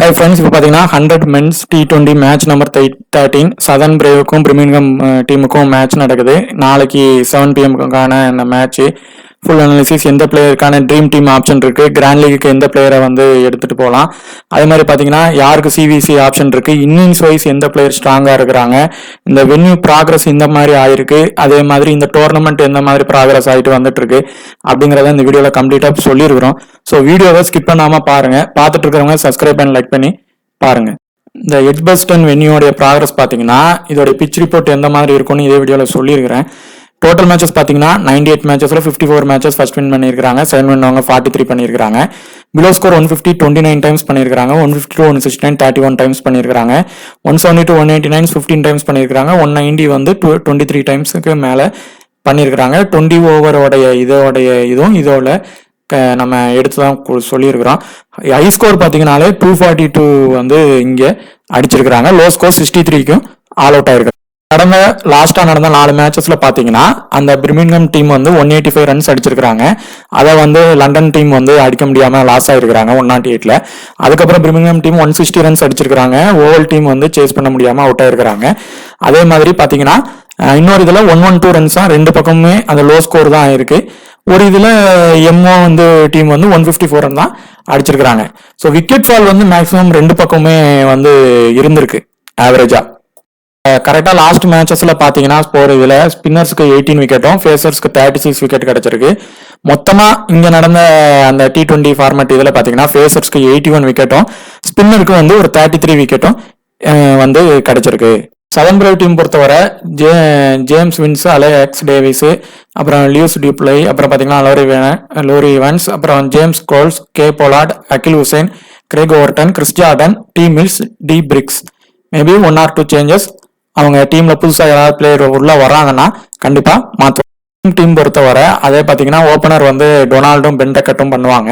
Hi friends, இப்போ பார்த்தீங்கன்னா 100 mens T20 match number 13 southern பிரேவுக்கும் பிரிமிங்கம் டீமுக்கும் மேட்ச் நடக்குது. நாளைக்கு 7 PM இந்த மேட்ச்சு ஃபுல் அனாலிசிஸ், எந்த பிளேயருக்கான ட்ரீம் டீம் ஆப்ஷன் இருக்குது, கிராண்ட் லீக்கு எந்த பிளேயரை வந்து எடுத்துகிட்டு போகலாம், அதே மாதிரி பார்த்தீங்கன்னா யாருக்கு சிவிசி ஆப்ஷன் இருக்குது, இன்னிங்ஸ் வைஸ் எந்த பிளேயர் ஸ்ட்ராங்காக இருக்கிறாங்க, இந்த வென்யூ ப்ராக்ரஸ் இந்த மாதிரி ஆயிருக்கு, அதே மாதிரி இந்த டோர்னமெண்ட் எந்த மாதிரி ப்ராக்ரஸ் ஆகிட்டு வந்துட்டு இருக்கு அப்படிங்கிறத இந்த வீடியோவில் கம்ப்ளீட்டாக சொல்லியிருக்கிறோம். ஸோ வீடியோவை ஸ்கிப் பண்ணாமல் பாருங்கள். பார்த்துட்டு இருக்கிறவங்க சப்ஸ்கிரைப் அண்ட் லைக் பண்ணி பாருங்கள். இந்த எட்ஜ்பஸ்டன் வென்யூடைய ப்ராக்ரஸ் பார்த்தீங்கன்னா இதோட பிச் ரிப்போர்ட் எந்த மாதிரி இருக்கும்னு இதே வீடியோவில் சொல்லியிருக்கிறேன். டோட்டல் மேட்சஸ் பார்த்தீங்கன்னா 98 மேட்சஸில் 54 மேட்சஸ் ஃபர்ஸ்ட் வின் பண்ணியிருக்காங்க. செகண்ட் வின் அவங்க 43 பண்ணியிருக்காங்க. பிலோ ஸ்கோர் 150 29 டைம்ஸ் பண்ணியிருக்காங்க. 152 169 31 டைம்ஸ் பண்ணியிருக்காங்க. 172 189 15 டைம்ஸ் பண்ணியிருக்காங்க. 190 வந்து 23 டைம்ஸுக்கு மேலே பண்ணியிருக்கிறாங்க. 20 ஓவரோடைய இதோட நம்ம எடுத்து தான் சொல்லியிருக்கிறோம். ஹை ஸ்கோர் பார்த்தீங்கன்னாலே 242 வந்து இங்கே அடிச்சிருக்கிறாங்க. லோ ஸ்கோர் 63க்கும் ஆல் அவுட் ஆயிருக்கு. லாஸ்டா நடந்த 4 மேட்சஸ்ல பாத்தீங்கன்னா அந்த பிரிமிங்கம் டீம் வந்து 185 ரன்ஸ் அடிச்சிருக்காங்க. அதை வந்து லண்டன் டீம் வந்து அடிக்க முடியாம லாஸ் ஆயிருக்காங்க 108ல. அதுக்கப்புறம் பிரிமிங்கம் டீம் 160 ரன்ஸ் அடிச்சிருக்காங்க. ஓவல் டீம் வந்து சேஸ் பண்ண முடியாம அவுட் ஆயிருக்காங்க. அதே மாதிரி பாத்தீங்கன்னா இன்னொரு இதுல 112 ரன்ஸ் தான் ரெண்டு பக்கமுமே அந்த லோ ஸ்கோர் தான் இருக்கு. ஒரு இதுல எம்ஓ வந்து டீம் வந்து 154 ரன் தான் அடிச்சிருக்காங்க. ஸோ விக்கெட் ஃபால் வந்து மேக்சிமம் ரெண்டு பக்கமுமே வந்து இருந்திருக்கு ஆவரேஜா. கரெக்டாக லாஸ்ட் மேட்சஸ்ல பார்த்தீங்கன்னா ஸ்கோர் இதில் ஸ்பின்னர்ஸ்க்கு 18 விக்கெட்டும் ஃபேசர்ஸ்க்கு 36 விக்கெட் கிடைச்சிருக்கு. மொத்தமாக இங்கே நடந்த அந்த T20 ஃபார்மேட் இதில் பார்த்தீங்கன்னா ஃபேசர்ஸ்க்கு 81 விக்கெட்டும் ஸ்பின்னருக்கு வந்து ஒரு 33 விக்கெட்டும் வந்து கிடைச்சிருக்கு. சதன் பிரேவ் டீம் பொறுத்தவரை ஜேம்ஸ் வின்ஸ், அலெக்ஸ் டேவிஸ், அப்புறம் லியூஸ் டியூப்ளை, அப்புறம் பார்த்தீங்கன்னா லோரி இவன்ஸ், அப்புறம் James Coles, K Pollard, Akeal Hosein, Craig Overton, Chris Jordan, T Mills, D Briggs. Maybe 1 or 2 changes அவங்க டீம்ல புதுசாக யாராவது பிளேயர் உள்ள வராங்கன்னா கண்டிப்பா மாற்றுவாங்க. டீம் பொறுத்தவரை அதே பார்த்தீங்கன்னா ஓப்பனர் வந்து டொனால்டும் பென்டக்கட்டும் பண்ணுவாங்க.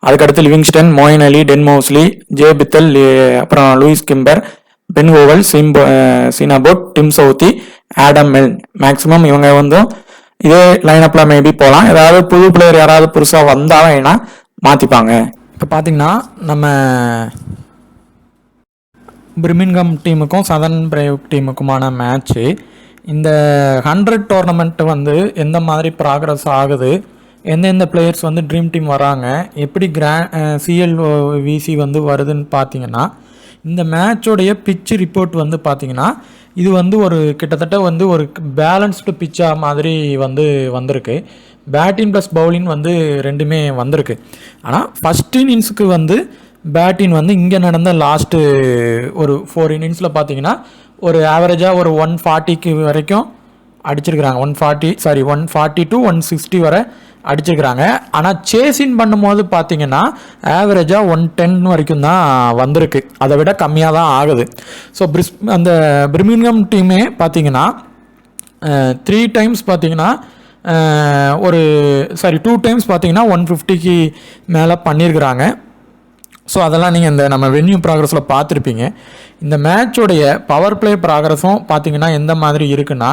அதுக்கடுத்து Livingstone, Moeen Ali, Dan Mousley, J Bethell, அப்புறம் லூயிஸ் கிம்பர், பென் ஓவல், சீனாபோட், Tim Southee, Adam Milne. Maximum இவங்க வந்து இதே லைனப்ல மேபி போகலாம். ஏதாவது புது பிளேயர் யாராவது புதுசாக வந்தாங்கன்னா மாற்றிப்பாங்க. இப்போ பார்த்தீங்கன்னா நம்ம பிரிமிங்கம் டீமுக்கும் சதன் பிரேவ் டீமுக்குமான மேட்ச்சு. இந்த 100 டோர்னமெண்ட் வந்து எந்த மாதிரி ப்ராக்ரஸ் ஆகுது, எந்தெந்த பிளேயர்ஸ் வந்து ட்ரீம் டீம் வராங்க, எப்படி CLVC வந்து வருதுன்னு பார்த்தீங்கன்னா இந்த மேட்சோடைய பிச் ரிப்போர்ட் வந்து பார்த்தீங்கன்னா இது வந்து ஒரு கிட்டத்தட்ட வந்து ஒரு பேலன்ஸ்டு பிச்சாக மாதிரி வந்து வந்திருக்கு. பேட்டிங் ப்ளஸ் பவுலிங் வந்து ரெண்டுமே வந்திருக்கு. ஆனால் ஃபஸ்ட் இன்னிங்ஸுக்கு வந்து பேட்டிங் வந்து இங்கே நடந்த லாஸ்ட்டு ஒரு 4 இன்னிங்ஸில் பார்த்தீங்கன்னா ஒரு ஆவரேஜாக ஒரு 140க்கு வரைக்கும் அடிச்சிருக்கிறாங்க. 140 to 160 வரை அடிச்சிருக்கிறாங்க. ஆனால் சேஸின் பண்ணும்போது பார்த்தீங்கன்னா ஆவரேஜாக 110 வரைக்கும் தான் வந்திருக்கு. அதை விட கம்மியாக தான் ஆகுது. ஸோ அந்த பிரிமிங்கம் டீமே பார்த்தீங்கன்னா 3 டைம்ஸ் பார்த்தீங்கன்னா 2 டைம்ஸ் பார்த்தீங்கன்னா 150க்கு மேலே பண்ணியிருக்கிறாங்க. ஸோ அதெல்லாம் நீங்கள் இந்த நம்ம வென்யூ ப்ராக்ரஸில் பார்த்துருப்பீங்க. இந்த மேட்சோடைய பவர் பிளே ப்ராக்ரஸும் பார்த்தீங்கன்னா எந்த மாதிரி இருக்குன்னா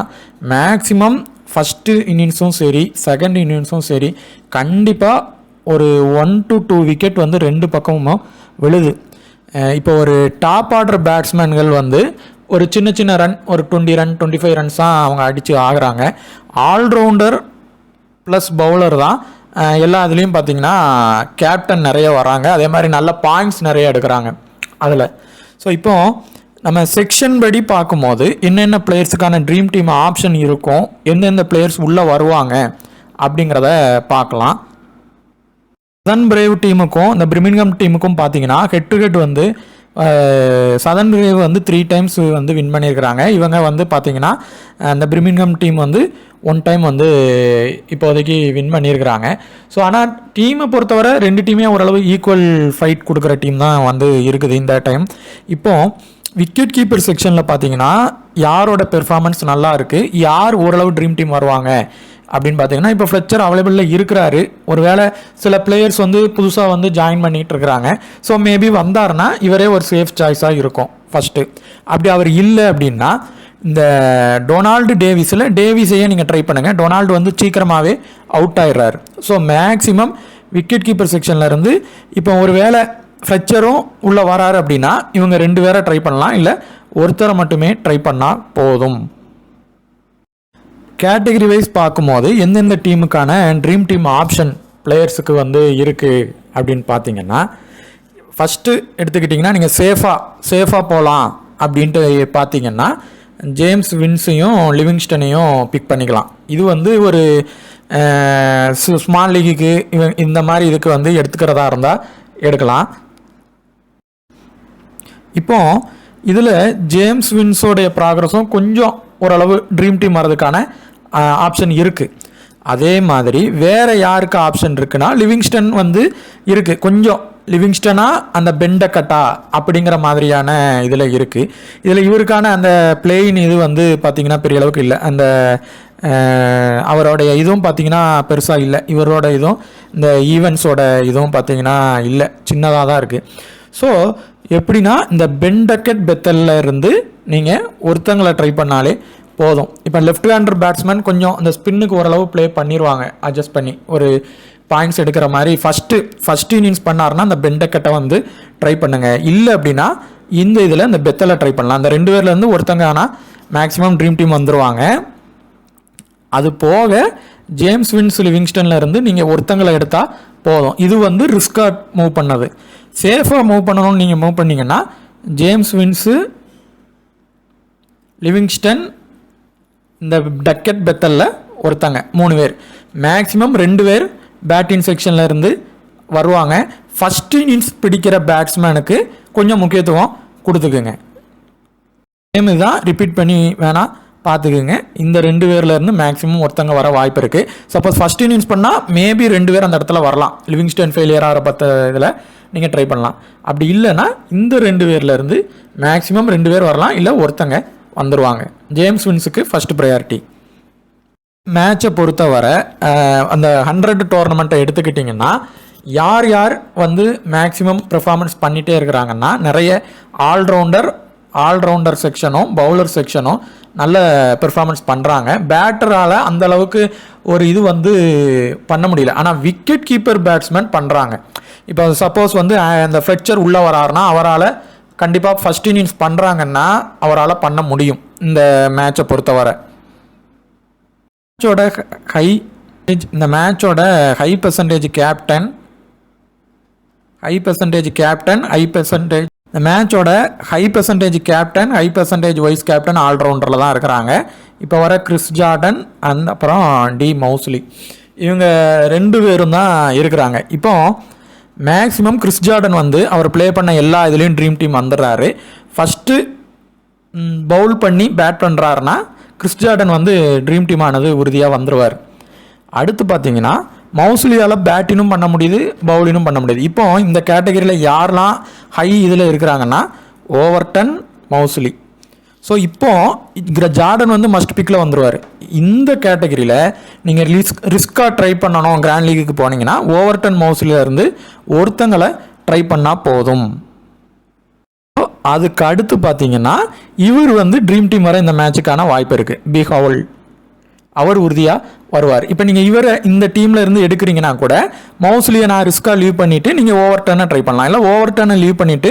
மேக்ஸிமம் ஃபஸ்ட்டு இன்னிங்ஸும் சரி செகண்ட் இன்னிங்ஸும் சரி கண்டிப்பாக ஒரு 1 to 2 விக்கெட் வந்து ரெண்டு பக்கமும் விழுது. இப்போ ஒரு டாப் ஆர்டர் பேட்ஸ்மேன்கள் வந்து ஒரு சின்ன ரன் ஒரு 20 ரன் 25 ரன்ஸ் தான் அவங்க அடித்து ஆகுறாங்க. ஆல்ரவுண்டர் ப்ளஸ் பவுலர் தான் எல்லா இதுலேயும் பார்த்தீங்கன்னா கேப்டன் நிறைய வராங்க. அதே மாதிரி நல்ல பாயிண்ட்ஸ் நிறைய எடுக்கிறாங்க அதில். ஸோ இப்போது நம்ம செக்ஷன் படி பார்க்கும்போது என்னென்ன பிளேயர்ஸுக்கான ட்ரீம் டீம் ஆப்ஷன் இருக்கும், எந்தெந்த பிளேயர்ஸ் உள்ளே வருவாங்க அப்படிங்கிறத பார்க்கலாம். சதன் பிரேவ் டீமுக்கும் இந்த பிரிமிங்கம் டீமுக்கும் பார்த்தீங்கன்னா ஹெட் டு ஹெட் வந்து சதன் பிரேவ் வந்து 3 டைம்ஸ் வந்து வின் பண்ணியிருக்கிறாங்க. இவங்க வந்து பார்த்தீங்கன்னா அந்த பிரிமிங்கம் டீம் வந்து 1 டைம் வந்து இப்போதைக்கு வின் பண்ணியிருக்கிறாங்க. ஸோ ஆனால் டீமை பொறுத்தவரை ரெண்டு டீமே ஓரளவு ஈக்குவல் ஃபைட் கொடுக்குற டீம் தான் வந்து இருக்குது இந்த டைம். இப்போது விக்கெட் கீப்பர் செக்ஷனில் பார்த்தீங்கன்னா யாரோட பெர்ஃபார்மன்ஸ் நல்லா இருக்குது, யார் ஓரளவு ட்ரீம் டீம் வருவாங்க அப்படின்னு பார்த்தீங்கன்னா இப்போ ஃப்ளெச்சர் அவைலபிளில் இருக்கிறாரு. ஒருவேளை சில பிளேயர்ஸ் வந்து புதுசாக வந்து ஜாயின் பண்ணிகிட்டு இருக்கிறாங்க. ஸோ மேபி வந்தாருன்னா இவரே ஒரு சேஃப் சாய்ஸாக இருக்கும் ஃபஸ்ட்டு. அப்படி அவர் இல்லை அப்படின்னா இந்த டொனால்டு டேவிஸையே நீங்கள் ட்ரை பண்ணுங்கள். டொனால்டு வந்து சீக்கிரமாகவே அவுட் ஆயிடுறாரு. ஸோ மேக்ஸிமம் விக்கெட் கீப்பர் செக்ஷனில் இருந்து இப்போ ஒரு வேளை ஃப்ளெச்சரும் உள்ளே வராரு அப்படின்னா இவங்க 2 பேரை ட்ரை பண்ணலாம், இல்லை ஒருத்தரை மட்டுமே ட்ரை பண்ணால் போதும். கேட்டகரி வைஸ் பார்க்கும்போது எந்தெந்த டீமுக்கான ட்ரீம் டீம் ஆப்ஷன் பிளேயர்ஸுக்கு வந்து இருக்குது அப்படின்னு பார்த்தீங்கன்னா, ஃபஸ்ட்டு எடுத்துக்கிட்டிங்கன்னா நீங்கள் சேஃபாக போகலாம் அப்படின்ட்டு பார்த்தீங்கன்னா ஜேம்ஸ் வின்ஸையும் லிவிங்ஸ்டனையும் பிக் பண்ணிக்கலாம். இது வந்து ஒரு ஸ்மால் லீகுக்கு இந்த மாதிரி இதுக்கு வந்து எடுத்துக்கிறதா இருந்தால் எடுக்கலாம். இப்போ இதில் ஜேம்ஸ் வின்ஸோடைய ப்ராக்ரஸும் கொஞ்சம் ஓரளவு ட்ரீம் டீம் வரதுக்கான ஆப்ஷன் இருக்குது. அதே மாதிரி வேறு யாருக்கு ஆப்ஷன் இருக்குன்னா லிவிங்ஸ்டன் வந்து இருக்குது. கொஞ்சம் லிவிங்ஸ்டனா அந்த பெண்டக்கட்டா அப்படிங்கிற மாதிரியான இதில் இருக்குது. இதில் இவருக்கான அந்த பிளேயின் இது வந்து பார்த்திங்கன்னா பெரிய அளவுக்கு இல்லை. அந்த அவரோடைய இதுவும் பார்த்திங்கன்னா பெருசாக இல்லை. இவரோட இதுவும் இந்த ஈவெண்ட்ஸோட இதுவும் பார்த்திங்கன்னா இல்லை, சின்னதாக தான் இருக்குது. ஸோ எப்படின்னா இந்த பெண்டக்கட் பெத்தலில் இருந்து நீங்கள் ஒருத்தங்களை ட்ரை பண்ணாலே போதும். இப்போ லெஃப்ட் ஹேண்டர் பேட்ஸ்மேன் கொஞ்சம் அந்த ஸ்பின்னுக்கு ஓரளவு ப்ளே பண்ணிடுவாங்க, அட்ஜஸ்ட் பண்ணி ஒரு பாயிண்ட்ஸ் எடுக்கிற மாதிரி ஃபஸ்ட்டு இன்னிங்ஸ் பண்ணாருன்னா அந்த பெண்டக்கட்டை வந்து ட்ரை பண்ணுங்கள். இல்லை அப்படின்னா இந்த இதில் இந்த பெத்தலை ட்ரை பண்ணலாம். அந்த 2 பேர்லேருந்து ஒருத்தங்க ஆனால் மேக்ஸிமம் ட்ரீம் டீம் வந்துடுவாங்க. அது போக ஜேம்ஸ் வின்ஸ் லிவிங்ஸ்டனில் இருந்து நீங்கள் ஒருத்தங்களை எடுத்தால் போதும். இது வந்து ரிஸ்காக மூவ் பண்ணது. சேஃபாக மூவ் பண்ணணும்னு நீங்கள் மூவ் பண்ணிங்கன்னா ஜேம்ஸ் வின்ஸு, லிவிங்ஸ்டன், இந்த டக்கெட் பெத்தலில் ஒருத்தங்க 3 பேர், மேக்ஸிமம் 2 பேர் பேட்டிங் செக்ஷனில் இருந்து வருவாங்க. ஃபஸ்ட்டு இன்னிங்ஸ் பிடிக்கிற பேட்ஸ்மேனுக்கு கொஞ்சம் முக்கியத்துவம் கொடுத்துக்குங்க. கேம் தான் ரிப்பீட் பண்ணி வேணால் பார்த்துக்குங்க. இந்த 2 பேர்லேருந்து மேக்ஸிமம் ஒருத்தங்க வர வாய்ப்பு இருக்குது. சப்போஸ் ஃபஸ்ட் இன்னிங்ஸ் பண்ணால் மேபி 2 பேர் அந்த இடத்துல வரலாம். லிவிங்ஸ்டன் ஃபெயிலியர் ஆகிற இதில் நீங்கள் ட்ரை பண்ணலாம். அப்படி இல்லைன்னா இந்த 2 பேர்லேருந்து மேக்ஸிமம் 2 பேர் வரலாம், இல்லை ஒருத்தங்க வந்துடுவாங்க. ஜேம்ஸ் வின்ஸுக்கு ஃபஸ்ட்டு ப்ரையாரிட்டி. மேட்சை பொறுத்தவரை அந்த 100 டோர்னமெண்ட்டை எடுத்துக்கிட்டிங்கன்னா யார் யார் வந்து மேக்ஸிமம் பெர்ஃபார்மன்ஸ் பண்ணிகிட்டே இருக்கிறாங்கன்னா நிறைய ஆல்ரவுண்டர் செக்ஷனும் பவுலர் செக்ஷனும் நல்ல பெர்ஃபார்மன்ஸ் பண்ணுறாங்க. பேட்டரால் அந்தளவுக்கு ஒரு இது வந்து பண்ண முடியல, ஆனால் விக்கெட் கீப்பர் பேட்ஸ்மேன் பண்ணுறாங்க. இப்போ சப்போஸ் வந்து அந்த ஃப்ளெச்சர் உள்ளே வராருன்னா அவரால் கண்டிப்பாக ஃபஸ்ட் இன்னிங்ஸ் பண்ணுறாங்கன்னா அவரால் பண்ண முடியும். இந்த மேட்சை பொறுத்தவரை இந்த மேட்சோட ஹை பெர்சன்டேஜ் கேப்டன், இந்த மேட்சோட ஹை பெர்சன்டேஜ் வைஸ் கேப்டன் ஆல்ரவுண்டரில் தான் இருக்கிறாங்க. இப்போ வர கிறிஸ் ஜார்டன் அப்புறம் டி மவுஸ்லி, இவங்க 2 பேரும் தான் இருக்கிறாங்க. இப்போ மேக்ஸிமம் கிறிஸ் ஜார்டன் வந்து அவர் ப்ளே பண்ண எல்லா இதுலேயும் ட்ரீம் டீம் வந்துடுறாரு. ஃபஸ்ட்டு பவுல் பண்ணி பேட் பண்ணுறாருன்னா கிறிஸ் ஜார்டன் வந்து ட்ரீம் டீம் ஆனது உறுதியாக வந்துடுவார். அடுத்து பார்த்தீங்கன்னா மவுஸ்லியால் பேட்டினும் பண்ண முடியுது, பவுலினும் பண்ண முடியுது. இப்போ இந்த கேட்டகரியில் யாரெல்லாம் ஹை இதில் இருக்கிறாங்கன்னா ஓவர்டன், மவுஸ்லி. ஸோ இப்போது ஜார்டன் வந்து மஸ்ட் பிக்கில் வந்துடுவார். இந்த கேட்டகரியில் நீங்கள் ரிஸ்காக ட்ரை பண்ணணும் கிராண்ட் லீக்குக்கு போனீங்கன்னா ஓவர்டன், மவுஸ்லியிலேருந்து ஒருத்தங்களை ட்ரை பண்ணால் போதும். அதுக்கு அடுத்து பார்த்தீங்கன்னா இவர் வந்து ட்ரீம் டீம் வர இந்த மேட்சுக்கான வாய்ப்பு இருக்குது. பி ஹவுல், அவர் உறுதியாக வருவார். இப்போ நீங்கள் இவரை இந்த டீமில் இருந்து எடுக்கிறீங்கன்னா கூட மவுஸ்லியை நான் ரிஸ்க்காக லீவ் பண்ணிவிட்டு நீங்கள் ஓவர்டர்னை ட்ரை பண்ணலாம், இல்லை ஓவர்டர்னை லீவ் பண்ணிவிட்டு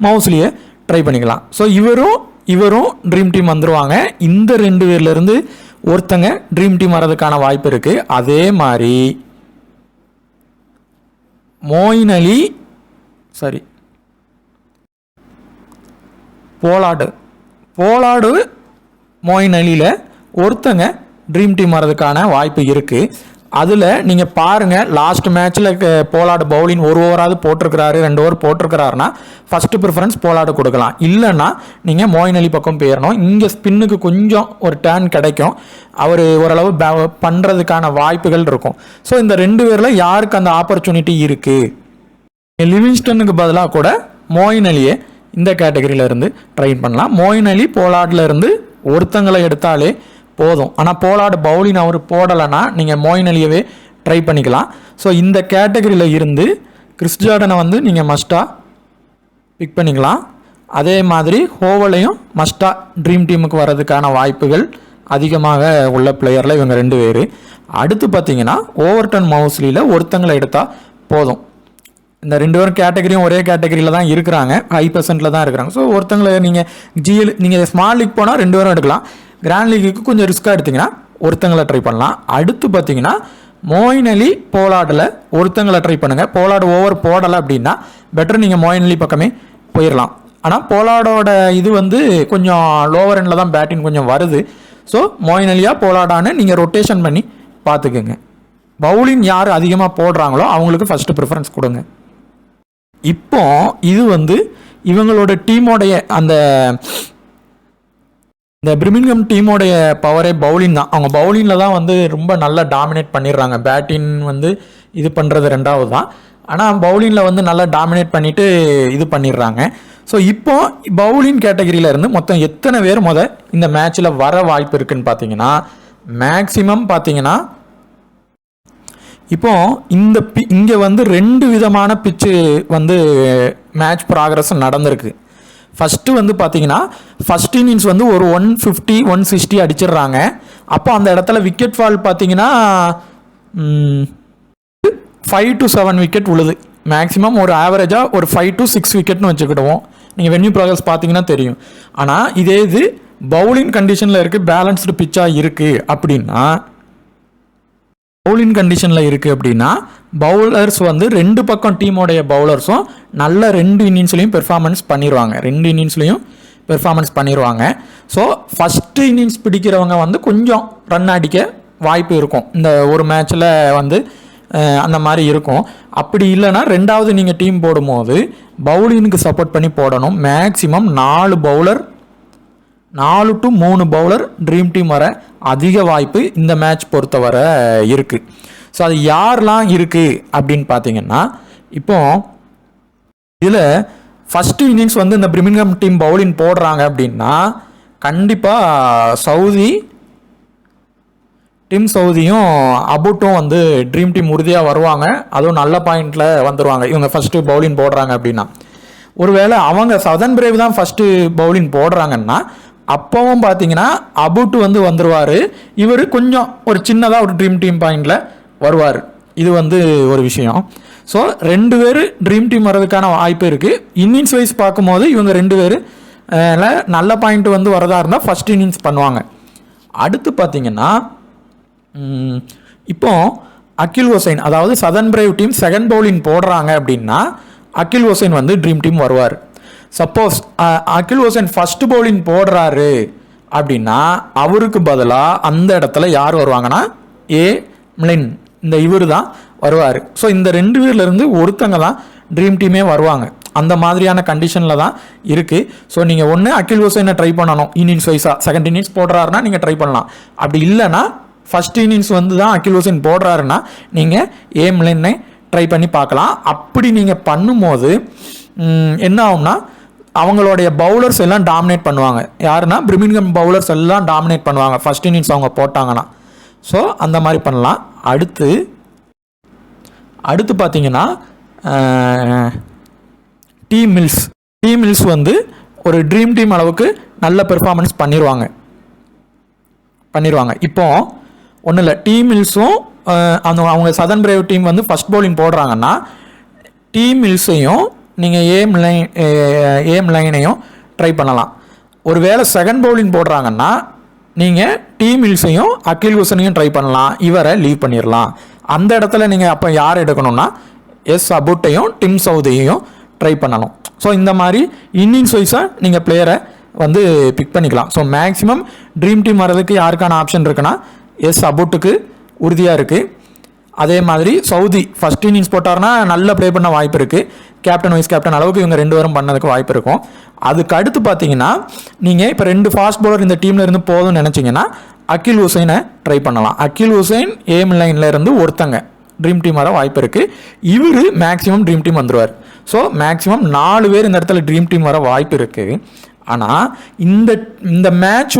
மவுஸ்லியை ட்ரை பண்ணிக்கலாம். ஸோ இவரும் ட்ரீம் டீம் வந்துடுவாங்க. இந்த 2 பேர்லேருந்து ஒருத்தங்க ட்ரீம் டீம் வர்றதுக்கான வாய்ப்பு இருக்குது. அதே மாதிரி மோயின் அலி, போலாடு மோயின் அலியில் ஒருத்தங்க ட்ரீம் டீம் வர்றதுக்கான வாய்ப்பு இருக்குது. அதில் நீங்கள் பாருங்கள், லாஸ்ட் மேட்ச்சில் போலாடு பவுலிங் 1 ஓவராது போட்டிருக்கிறாரு, 2 ஓவர் போட்டிருக்கிறாருன்னா ஃபஸ்ட்டு ப்ரிஃபரன்ஸ் போலாடு கொடுக்கலாம். இல்லைன்னா நீங்கள் மோயின் அலி பக்கம் போயிடணும். இங்கே ஸ்பின்னுக்கு கொஞ்சம் ஒரு டேர்ன் கிடைக்கும், அவர் ஓரளவு பண்ணுறதுக்கான வாய்ப்புகள் இருக்கும். ஸோ இந்த 2 பேரில் யாருக்கு அந்த ஆப்பர்ச்சுனிட்டி இருக்குது? லிவிங்ஸ்டனுக்கு பதிலாக கூட மோயின் அலியை இந்த கேட்டகரியில் இருந்து ட்ரைன் பண்ணலாம். மோயின் அலி போலாடில் இருந்து ஒருத்தங்களை எடுத்தாலே போதும். ஆனால் போலாடு பவுலிங் அவர் போடலைன்னா நீங்கள் மோயின் அலியவே ட்ரை பண்ணிக்கலாம். ஸோ இந்த கேட்டகரியில் இருந்து கிறிஸ் ஜார்டனை வந்து நீங்கள் மஸ்ட்டாக பிக் பண்ணிக்கலாம். அதே மாதிரி ஹோவலையும் மஸ்ட்டாக ட்ரீம் டீமுக்கு வர்றதுக்கான வாய்ப்புகள் அதிகமாக உள்ள பிளேயரில் இவங்க 2 பேர். அடுத்து பார்த்தீங்கன்னா ஓவர்டன், மவுஸ்லியில் ஒருத்தங்களை எடுத்தால் போதும். இந்த 2 பேரும் கேட்டகரியும் ஒரே கேட்டகரியில் தான் இருக்கிறாங்க, ஹை பர்சன்ட்டில் தான் இருக்கிறாங்க. ஸோ ஒருத்தங்களை நீங்கள் ஸ்மால் லீக் போனால் 2 பேரும் எடுக்கலாம். கிராண்ட் லீக்குக்கு கொஞ்சம் ரிஸ்க்காக எடுத்திங்கன்னா ஒருத்தங்களை ட்ரை பண்ணலாம். அடுத்து பார்த்தீங்கன்னா மோயின் அலி போலார்டில் ஒருத்தங்களை ட்ரை பண்ணுங்கள். போலார்டு ஓவர் போடலை அப்படின்னா பெட்டர் நீங்கள் மோயின் அலி பக்கமே போயிடலாம். ஆனால் போலார்டோட இது கொஞ்சம் லோவர் எண்டில் தான் பேட்டிங் கொஞ்சம் வருது. ஸோ மோயின் அலியா போலார்டான்னு நீங்கள் ரொட்டேஷன் பண்ணி பார்த்துக்குங்க. பவுலிங் யார் அதிகமாக போடுறாங்களோ அவங்களுக்கு ஃபஸ்ட்டு ப்ரிஃபரன்ஸ் கொடுங்க. இப்போ இது இவங்களோட டீமோடைய இந்த பிரிமிங்ஹாம் டீமோடைய பவரே பவுலிங் தான். அவங்க பவுலிங்கில் தான் ரொம்ப நல்லா டாமினேட் பண்ணிடுறாங்க. பேட்டிங் இது பண்ணுறது 2வது தான். ஆனால் பவுலிங்கில் நல்லா டாமினேட் பண்ணிவிட்டு இது பண்ணிடுறாங்க. ஸோ இப்போ பவுலிங் கேட்டகரியில் இருந்து மொத்தம் எத்தனை பேர் இந்த மேட்ச்சில் வர வாய்ப்பு இருக்குன்னு பார்த்தீங்கன்னா மேக்ஸிமம் பார்த்தீங்கன்னா இப்போ இங்கே 2 விதமான பிச்சு மேட்ச் ப்ராக்ரஸ் நடந்திருக்கு. ஃபஸ்ட்டு பார்த்தீங்கன்னா ஃபஸ்ட் இன்னிங்ஸ் ஒரு 150 160 அடிச்சிடுறாங்க. அப்போ அந்த இடத்துல விக்கெட் ஃபால் பார்த்தீங்கன்னா 5 to 7 விக்கெட் உழுது. மேக்ஸிமம் ஒரு ஆவரேஜாக ஒரு 5 to 6 விக்கெட்னு வச்சுக்கிடுவோம். நீங்கள் வென்யூ ப்ராக்ரஸ் பார்த்தீங்கன்னா தெரியும். ஆனால் இது பவுலிங் கண்டிஷனில் இருக்குது, பேலன்ஸ்டு பிச்சாக இருக்குது அப்படின்னா பவுலர்ஸ் 2 பக்கம் டீமோடைய பவுலர்ஸும் நல்ல 2 இன்னிங்ஸ்லையும் பெர்ஃபார்மன்ஸ் பண்ணிடுவாங்க. ஸோ ஃபஸ்ட்டு இன்னிங்ஸ் பிடிக்கிறவங்க கொஞ்சம் ரன் அடிக்க வாய்ப்பு இருக்கும். இந்த ஒரு மேட்ச்சில் அந்த மாதிரி இருக்கும். அப்படி இல்லைன்னா 2வது நீங்கள் டீம் போடும்போது பவுலிங்க்கு சப்போர்ட் பண்ணி போடணும். Maximum 4 to 3 bowler dream team வர அதிக வாய்ப்பு இந்த மேட்ச் பொறுத்தவரை இருக்குது. ஸோ அது யாரெலாம் இருக்குது அப்படின்னு பார்த்தீங்கன்னா இப்போ இதில் ஃபஸ்ட்டு இன்னிங்ஸ் இந்த பிரிமிங்ஹாம் டீம் பவுலிங் போடுறாங்க அப்படின்னா கண்டிப்பாக சவுதியும் அபுட்டும் ட்ரீம் டீம் உறுதியாக வருவாங்க. அதுவும் நல்ல பாயிண்டில் வந்துடுவாங்க. இவங்க ஃபஸ்ட்டு பவுலிங் போடுறாங்க அப்படின்னா ஒருவேளை அவங்க சதன் பிரேவ் தான் ஃபஸ்ட்டு பவுலிங் போடுறாங்கன்னா அப்போவும் பார்த்தீங்கன்னா அபுட் வந்துடுவார். இவர் கொஞ்சம் ஒரு சின்னதாக ஒரு ட்ரீம் டீம் பாயிண்டில் வருவார். இது ஒரு விஷயம். ஸோ 2 பேர் ட்ரீம் டீம் வர்றதுக்கான வாய்ப்பு இருக்குது. இன்னிங்ஸ் வைஸ் பார்க்கும்போது இவங்க 2 பேர் நல்ல பாயிண்ட் வரதா இருந்தால் ஃபஸ்ட் இன்னிங்ஸ் பண்ணுவாங்க. அடுத்து பார்த்தீங்கன்னா இப்போ அகில் ஹுசைன், அதாவது Southern brave team second bowling போடுறாங்க அப்படின்னா அகில் ஹுசைன் ட்ரீம் டீம் வருவார். Suppose Akeal Hosein first bowling போடுறாரு அப்படின்னா அவருக்கு பதிலாக அந்த இடத்துல யார் வருவாங்கன்னா மிலின், இந்த இவர் தான் வருவார். ஸோ இந்த 2 பேர்லேருந்து ஒருத்தங்க தான் ட்ரீம் டீமே வருவாங்க. அந்த மாதிரியான கண்டிஷனில் தான் இருக்குது. ஸோ நீங்கள் ஒன்று அகில் ஹுசைனை ட்ரை பண்ணணும். இன்னிங்ஸ் வைஸாக செகண்ட் இன்னிங்ஸ் போடுறாருன்னா நீங்கள் ட்ரை பண்ணலாம். அப்படி இல்லைன்னா ஃபஸ்ட் இன்னிங்ஸ் தான் அகில் ஹுசைன் போடுறாருன்னா நீங்கள் மிலினை ட்ரை பண்ணி பார்க்கலாம். அப்படி நீங்கள் பண்ணும்போது என்ன ஆகும்னா அவங்களுடைய பவுலர்ஸ் எல்லாம் டாமினேட் பண்ணுவாங்க. யாருன்னா பிரிமிங்ஹாம் பவுலர்ஸ் எல்லாம் டாமினேட் பண்ணுவாங்க ஃபஸ்ட் இன்னிங்ஸ் அவங்க போட்டாங்கன்னா. ஸோ அந்த மாதிரி பண்ணலாம். அடுத்து பார்த்தீங்கன்னா டீம் மில்ஸ் ஒரு ட்ரீம் டீம் அளவுக்கு நல்ல பெர்ஃபார்மன்ஸ் பண்ணிடுவாங்க. இப்போ ஒன்றும் இல்லை, டீம் மில்ஸும் அவங்க southern brave team first bowling போடுறாங்கன்னா டீம் மில்ஸையும் நீங்கள் ஏம் லைனையும் ட்ரை பண்ணலாம். ஒரு வேளை செகண்ட் பவுலிங் போடுறாங்கன்னா நீங்கள் டீம் மில்ஸையும் அகில் ஹுசைனையும் ட்ரை பண்ணலாம். இவரை லீவ் பண்ணிடலாம். அந்த இடத்துல நீங்கள் அப்போ யார் எடுக்கணும்னா அபுட்டையும் டிம் சவுதியையும் ட்ரை பண்ணணும். ஸோ இந்த மாதிரி இன்னிங்ஸ் வைஸாக நீங்கள் பிளேயரை பிக் பண்ணிக்கலாம். ஸோ மேக்ஸிமம் ட்ரீம் டீம் வர்றதுக்கு யாருக்கான ஆப்ஷன் இருக்குன்னா அபுட்டுக்கு உறுதியாக இருக்குது. அதே மாதிரி சவுதி ஃபஸ்ட் இன்னிங்ஸ் போட்டார்னா நல்லா ப்ளே பண்ண வாய்ப்பு இருக்குது. கேப்டன் வைஸ் கேப்டன் அளவுக்கு இவங்க 2 பேரும் பண்ணதுக்கு வாய்ப்பு இருக்கும். அதுக்கு அடுத்து பார்த்தீங்கன்னா நீங்கள் இப்போ 2 ஃபாஸ்ட் பவுலர் இந்த டீமில் இருந்து போதும்னு நினச்சிங்கன்னா அகில் ஹுசைனை ட்ரை பண்ணலாம். அகில் ஹுசைன் லைனில் இருந்து ஒருத்தங்க ட்ரீம் டீம் வர வாய்ப்பு இருக்குது. இவர் மேக்ஸிமம் ட்ரீம் டீம் வந்துடுவார். ஸோ மேக்ஸிமம் 4 பேர் இந்த இடத்துல ட்ரீம் டீம் வர வாய்ப்பு இருக்குது. ஆனால் இந்த மேட்ச்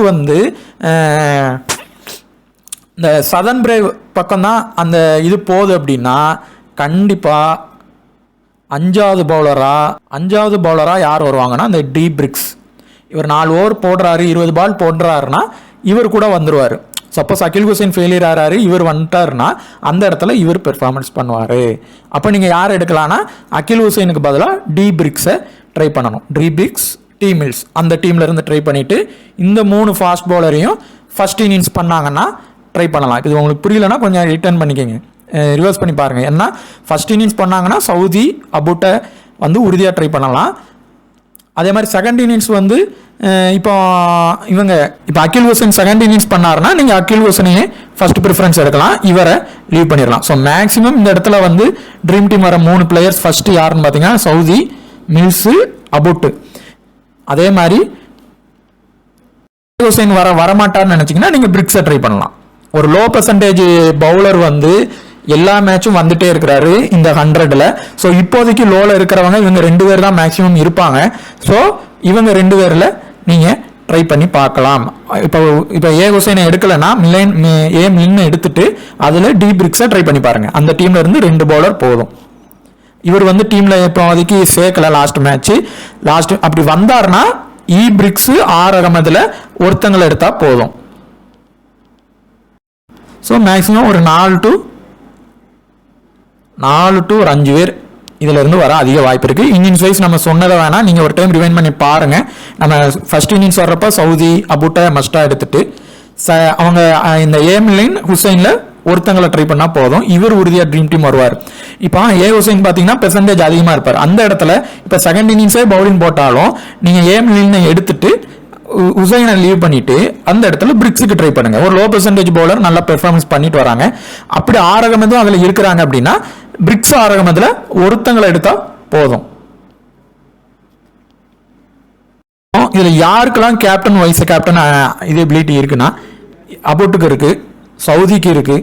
இந்த சதன் பிரேவ் பக்கம்தான் அந்த இது போகுது அப்படின்னா கண்டிப்பாக 5வது பவுலராக யார் வருவாங்கன்னா அந்த டி பிரிக்ஸ். இவர் 4 ஓவர் போடுறாரு, 20 பால் போடுறாருன்னா இவர் கூட வந்துடுவார். சப்போஸ் அகில் ஹுசைன் ஃபெயிலியர் ஆகிறாரு, இவர் வந்துட்டாருன்னா அந்த இடத்துல இவர் பெர்ஃபார்மன்ஸ் பண்ணுவார். அப்போ நீங்கள் யார் எடுக்கலான்னா அகில் ஹுசைனுக்கு பதிலாக டி பிரிக்ஸை ட்ரை பண்ணணும். டி பிரிக்ஸ், டி மில்ஸ் அந்த டீம்லேருந்து ட்ரை பண்ணிவிட்டு இந்த 3 ஃபாஸ்ட் பவுலரையும் ஃபர்ஸ்ட் இன்னிங்ஸ் பண்ணாங்கன்னா ட்ரை பண்ணலாம். இது உங்களுக்கு புரியலன்னா கொஞ்சம் ரிட்டர்ன் பண்ணிக்கோங்க, ரிவர்ஸ் பண்ணி பாருங்கள். ஏன்னா ஃபர்ஸ்ட் இன்னிங்ஸ் பண்ணாங்கன்னா சவுதி அபுட்டை வந்து உறுதியாக ட்ரை பண்ணலாம். அதே மாதிரி செகண்ட் இன்னிங்ஸ் வந்து இப்போ அகில் ஹுசைன் செகண்ட் இன்னிங்ஸ் பண்ணாருன்னா நீங்கள் அகில் ஹுசனையே ஃபர்ஸ்ட் ப்ரிஃபரன்ஸ் எடுக்கலாம், இவரை லீவ் பண்ணிடலாம். ஸோ மேக்ஸிமம் இந்த இடத்துல வந்து ட்ரீம் டீம் வர 3 பிளேயர்ஸ் ஃபர்ஸ்ட் யாருன்னு பார்த்தீங்கன்னா சவுதி, மில்ஸு, அபுட்டு. அதே மாதிரி ஹுசைன் வரமாட்டார்னு நினச்சிங்கன்னா நீங்கள் பிரிக்ஸை ட்ரை பண்ணலாம். ஒரு லோ பர்சன்டேஜ் பவுலர் வந்து எல்லா மேட்சும் வந்துட்டே இருக்கிறாரு இந்த 100ல். ஸோ இப்போதைக்கு லோவில் இருக்கிறவங்க இவங்க 2 பேர் தான் மேக்ஸிமம் இருப்பாங்க. ஸோ இவங்க 2 பேரில் நீங்கள் ட்ரை பண்ணி பார்க்கலாம். இப்போ ஏ ஹுசைனை எடுக்கலைன்னா ஏ மில்லின்னு எடுத்துட்டு அதில் டி பிரிக்ஸை ட்ரை பண்ணி பாருங்கள். அந்த டீமில் இருந்து 2 பவுலர் போதும். இவர் வந்து டீமில் இப்போதைக்கு சேர்க்கல லாஸ்ட் அப்படி வந்தார்னா இ பிரிக்ஸு, ஆர் அகமதில் ஒருத்தங்களை எடுத்தால் போதும். ஸோ மேக்ஸிமம் ஒரு 4 to ஒரு 5 பேர் இதில் இருந்து வர அதிக வாய்ப்பு இருக்குது. இன்னிங்ஸ் வைஸ் நம்ம சொன்னதை வேணால் நீங்கள் ஒரு டைம் ரிவைண்ட் பண்ணி பாருங்கள். நம்ம ஃபர்ஸ்ட் இன்னிங்ஸ் வர்றப்ப சவுதி, அபுட்டை மஸ்டாக எடுத்துட்டு அவங்க இந்த ஏம்லின் ஹுசைனில் ஒருத்தங்களை ட்ரை பண்ணால் போதும். இவர் உறுதியாக ட்ரீம் டீம் வருவார். இப்போ ஏ ஹுசைன் பார்த்தீங்கன்னா பெர்சன்டேஜ் அதிகமாக இருப்பார். அந்த இடத்துல இப்போ செகண்ட் இன்னிங்ஸே பவுலிங் போட்டாலும் நீங்கள் ஏம்லினை எடுத்துட்டு ஹுசைனை லீவ் பண்ணிட்டு அந்த இடத்துல பிரிக்ஸுக்கு ட்ரை பண்ணுங்க. ஒரு லோ பெர்சன்டேஜ் பவுலர் நல்லா பெர்ஃபார்மன்ஸ் பண்ணிட்டு வராங்க. அப்படி ஆரகமதும் அதில் இருக்கிறாங்க அப்படின்னா பிரிக்ஸ் ஆரகமதில் ஒருத்தங்களை எடுத்தா போதும். இதில் யாருக்கெல்லாம் கேப்டன் வைஸ் கேப்டன் இது எபிலிட்டி இருக்குன்னா அபோட்டுக்கு இருக்கு, சவுதிக்கு இருக்கு.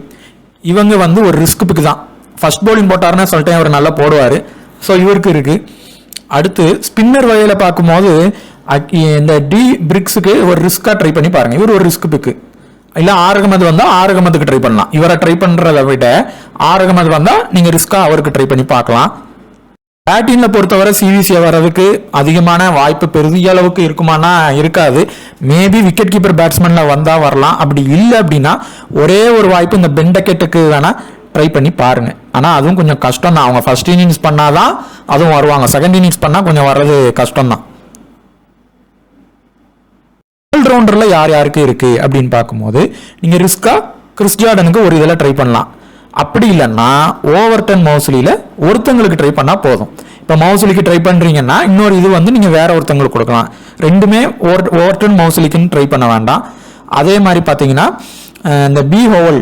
இவங்க வந்து ஒரு ரிஸ்க் பிக்கு தான். ஃபர்ஸ்ட் பவுலிங் போட்டாருன்னா சொல்லிட்டேன் அவர் நல்லா போடுவார். ஸோ இவருக்கு இருக்கு. அடுத்து ஸ்பின்னர் வகையில் பார்க்கும்போது இந்த டி பிரிக்ஸுக்கு ஒரு ரிஸ்காக ட்ரை பண்ணி பாருங்க. இவர் ஒரு ரிஸ்க் பிக்கு. இல்லை ஆரகமது வந்தால் ஆரகமதுக்கு ட்ரை பண்ணலாம். இவரை ட்ரை பண்ணுறதை விட ஆரகமது வந்தால் நீங்கள் ரிஸ்காக அவருக்கு ட்ரை பண்ணி பார்க்கலாம். பேட்டிங்கில் பொறுத்தவரை சிவிசியை வர்றதுக்கு அதிகமான வாய்ப்பு பெரிய அளவுக்கு இருக்குமானா இருக்காது. மேபி விக்கெட் கீப்பர் பேட்ஸ்மேனில் வந்தால் வரலாம். அப்படி இல்லை அப்படின்னா ஒரே ஒரு வாய்ப்பு இந்த பெண்டக்கெட்டுக்கு வேணால் ட்ரை பண்ணி பாருங்க. ஆனால் அதுவும் கொஞ்சம் கஷ்டம் தான். அவங்க ஃபர்ஸ்ட் இன்னிங்ஸ் பண்ணாதான் அதுவும் வருவாங்க. செகண்ட் இன்னிங்ஸ் பண்ணால் கொஞ்சம் வர்றது கஷ்டம் தான். ஆல்ரவுண்டரில் யார் யாருக்கு இருக்கு அப்படின்னு பார்க்கும்போது நீங்கள் ரிஸ்கா கிறிஸ் ஜார்டனுக்கு ஒரு இதில் ட்ரை பண்ணலாம். அப்படி இல்லைன்னா ஓவர்டன் மவுஸ்லியில் ஒருத்தங்களுக்கு ட்ரை பண்ணால் போதும். இப்போ மவுஸ்லிக்கு ட்ரை பண்ணுறீங்கன்னா இன்னொரு இது வந்து நீங்கள் வேற ஒருத்தங்களுக்கு கொடுக்கலாம். ரெண்டுமே ஓவர்டன் மவுஸ்லிக்குன்னு ட்ரை பண்ண வேண்டாம். அதே மாதிரி பார்த்தீங்கன்னா இந்த பி ஹோவல்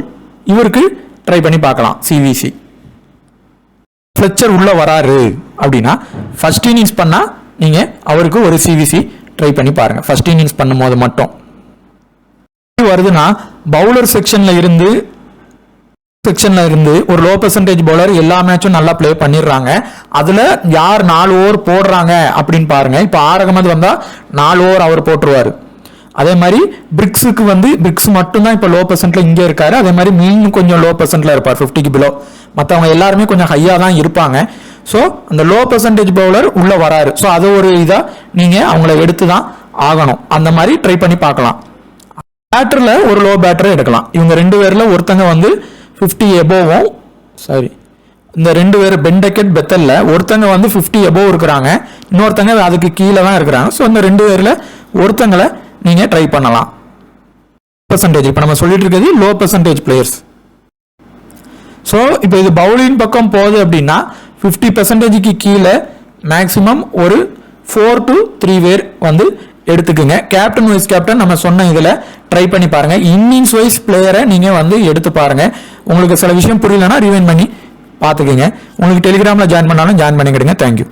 இவருக்கு ட்ரை பண்ணி பார்க்கலாம். சிவிசி ஃப்ளெச்சர் உள்ளே வராரு அப்படின்னா ஃபர்ஸ்ட் இன்னிங்ஸ் பண்ணால் நீங்கள் அவருக்கு ஒரு சிவிசி ட்ரை பண்ணி பாருங்க. ஃபர்ஸ்ட் இன்னிங்ஸ் பண்ணும்போது மட்டும் வருதுன்னா பவுலர் செக்ஷன்ல இருந்து ஒரு லோ பெர்சன்டேஜ் பவுலர் எல்லா மேட்சும் நல்லா பிளே பண்ணிடுறாங்க. அதுல யார் 4 ஓவர் போடுறாங்க அப்படின்னு பாருங்க. இப்போ ஆரகமது வந்தா 4 ஓவர் அவர் போட்டுருவாரு. அதே மாதிரி பிரிக்ஸுக்கு வந்து பிரிக்ஸ் மட்டும்தான் இப்போ லோ பெர்சன்ட்ல இங்கே இருக்காரு. அதே மாதிரி மீன் கொஞ்சம் லோ பெர்சன்ட்ல இருப்பார் 50க்கு பிலோ. மற்றவங்க எல்லாருமே கொஞ்சம் ஹையா தான் இருப்பாங்க. ஸோ அந்த லோ பெர்சன்டேஜ் பவுலர் உள்ள வராரு. ஸோ அது ஒரு இதாக நீங்க அவங்கள எடுத்து தான் ஆகணும். அந்த மாதிரி ட்ரை பண்ணி பார்க்கலாம். பேட்டர்ல ஒரு லோ பேட்டரை எடுக்கலாம். இவங்க 2 பேர்ல ஒருத்தங்க வந்து 50 எபோவும் இந்த 2 பேர் பெண்டக்கெட் பெத்தல்ல ஒருத்தங்க வந்து 50 எபோவ் இருக்கிறாங்க, இன்னொருத்தங்க அதுக்கு கீழே தான் இருக்கிறாங்க. ஸோ இந்த 2 பேர்ல ஒருத்தங்களை நீங்க ட்ரை பண்ணலாம். பெர்சன்டேஜ் இப்போ நம்ம சொல்லிட்டு இருக்கிறது லோ பெர்சன்டேஜ் பிளேயர்ஸ். ஸோ இப்போ இது பவுலிங் பக்கம் போகுது அப்படின்னா 50% கீழே மேக்சிமம் ஒரு 4 to 3 பேர் வந்து எடுத்துக்குங்க. கேப்டன் வைஸ் கேப்டன் நம்ம சொன்ன இதில் ட்ரை பண்ணி பாருங்க. இன்னிங்ஸ் வைஸ் பிளேயரை நீங்கள் வந்து எடுத்து பாருங்க. உங்களுக்கு சில விஷயம் புரியலன்னா ரிவைண்ட் பண்ணி பார்த்துக்குங்க. உங்களுக்கு டெலிகிராமில் ஜாயின் பண்ணாலும் ஜாயின் பண்ணிக்கிடுங்க. தேங்க்யூ.